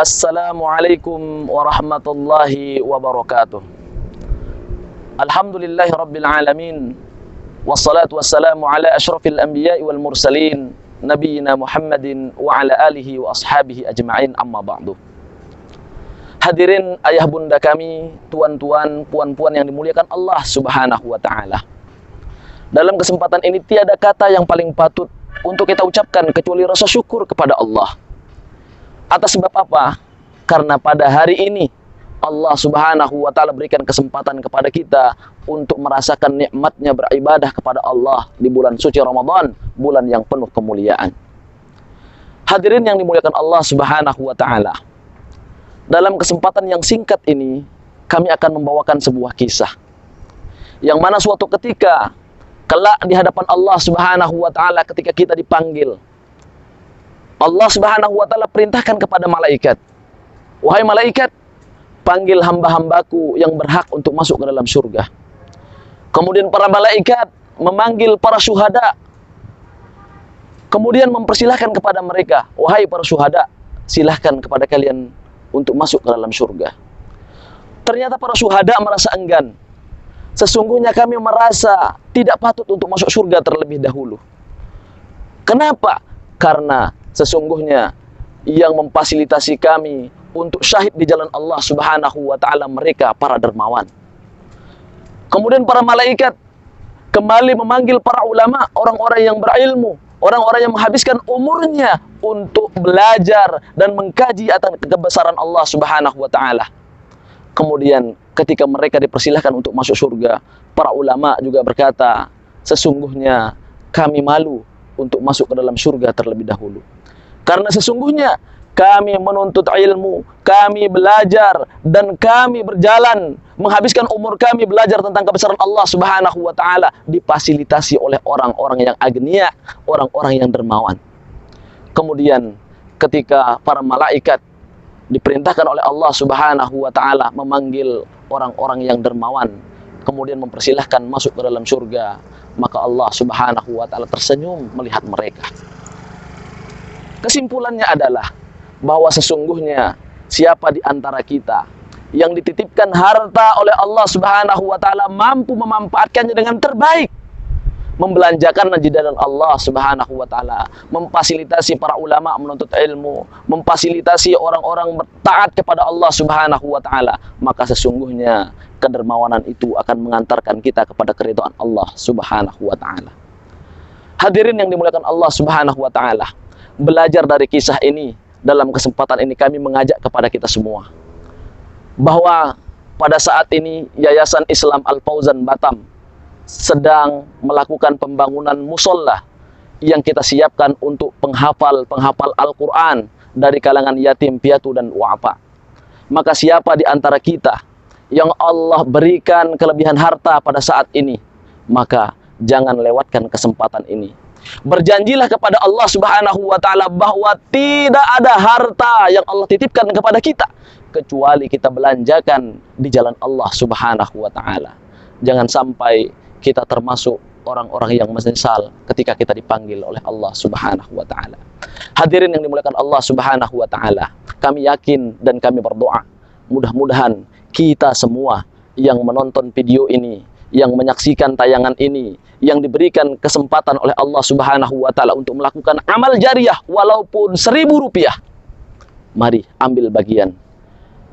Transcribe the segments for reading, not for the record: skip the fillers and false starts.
Assalamualaikum warahmatullahi wabarakatuh. Alhamdulillahi rabbil alamin. Wassalatu wassalamu ala asyrafil anbiya'i wal mursalin, nabiyina Muhammadin wa ala alihi wa ashabihi ajma'in, amma ba'du. Hadirin ayah bunda kami, tuan-tuan, puan-puan yang dimuliakan Allah Subhanahu wa ta'ala. Dalam kesempatan ini tiada kata yang paling patut untuk kita ucapkan kecuali rasa syukur kepada Allah. Atas sebab apa? Karena pada hari ini Allah Subhanahu wa ta'ala berikan kesempatan kepada kita untuk merasakan nikmatnya beribadah kepada Allah di bulan suci Ramadan, bulan yang penuh kemuliaan. Hadirin yang dimuliakan Allah Subhanahu wa ta'ala, dalam kesempatan yang singkat ini kami akan membawakan sebuah kisah yang mana suatu ketika kelak di hadapan Allah Subhanahu wa ta'ala ketika kita dipanggil, Allah Subhanahu wa ta'ala perintahkan kepada malaikat, wahai malaikat, panggil hamba-hambaku yang berhak untuk masuk ke dalam surga. Kemudian para malaikat memanggil para syuhada, kemudian mempersilahkan kepada mereka, wahai para syuhada, silahkan kepada kalian untuk masuk ke dalam surga. Ternyata para syuhada merasa enggan. Sesungguhnya kami merasa tidak patut untuk masuk surga terlebih dahulu. Kenapa? Karena sesungguhnya yang memfasilitasi kami untuk syahid di jalan Allah Subhanahu wa ta'ala mereka para dermawan. Kemudian para malaikat kembali memanggil para ulama, orang-orang yang berilmu, orang-orang yang menghabiskan umurnya untuk belajar dan mengkaji atas kebesaran Allah Subhanahu wa ta'ala. Kemudian ketika mereka dipersilahkan untuk masuk surga, para ulama juga berkata, sesungguhnya kami malu untuk masuk ke dalam surga terlebih dahulu. Karena sesungguhnya kami menuntut ilmu, kami belajar, dan kami berjalan, menghabiskan umur kami belajar tentang kebesaran Allah Subhanahu wa ta'ala, difasilitasi oleh orang-orang yang agnia, orang-orang yang dermawan. Kemudian ketika para malaikat diperintahkan oleh Allah Subhanahu wa ta'ala memanggil orang-orang yang dermawan, kemudian mempersilahkan masuk ke dalam surga, maka Allah Subhanahu wa ta'ala tersenyum melihat mereka. Kesimpulannya adalah bahwa sesungguhnya siapa di antara kita yang dititipkan harta oleh Allah Subhanahu wa ta'ala mampu memanfaatkannya dengan terbaik, membelanjakan di jalan Allah Subhanahu wa ta'ala, memfasilitasi para ulama menuntut ilmu, memfasilitasi orang-orang taat kepada Allah Subhanahu wa ta'ala, maka sesungguhnya kedermawanan itu akan mengantarkan kita kepada keridhaan Allah Subhanahu wa ta'ala. Hadirin yang dimuliakan Allah Subhanahu wa ta'ala, belajar dari kisah ini, dalam kesempatan ini kami mengajak kepada kita semua bahwa pada saat ini Yayasan Islam Al-Fauzan Batam sedang melakukan pembangunan musola yang kita siapkan untuk penghafal Al-Quran dari kalangan yatim piatu dan wa'afa. Maka siapa di antara kita yang Allah berikan kelebihan harta pada saat ini, maka jangan lewatkan kesempatan ini. Berjanjilah kepada Allah Subhanahu wa ta'ala bahwa tidak ada harta yang Allah titipkan kepada kita kecuali kita belanjakan di jalan Allah Subhanahu wa ta'ala. Jangan sampai kita termasuk orang-orang yang menyesal ketika kita dipanggil oleh Allah Subhanahu wa ta'ala. Hadirin yang dimuliakan Allah Subhanahu wa ta'ala, kami yakin dan kami berdoa, mudah-mudahan kita semua yang menonton video ini, yang menyaksikan tayangan ini, yang diberikan kesempatan oleh Allah Subhanahu wa ta'ala untuk melakukan amal jariah walaupun 1.000 rupiah, mari ambil bagian.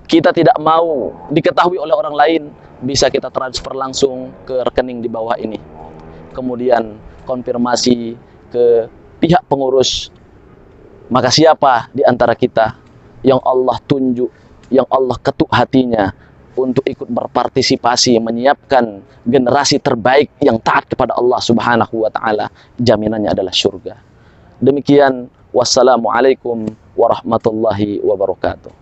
Kita tidak mau diketahui oleh orang lain, bisa kita transfer langsung ke rekening di bawah ini. Kemudian konfirmasi ke pihak pengurus. Maka siapa di antara kita yang Allah tunjuk, yang Allah ketuk hatinya untuk ikut berpartisipasi menyiapkan generasi terbaik yang taat kepada Allah Subhanahu wa ta'ala, jaminannya adalah surga. Demikian, wassalamualaikum warahmatullahi wabarakatuh.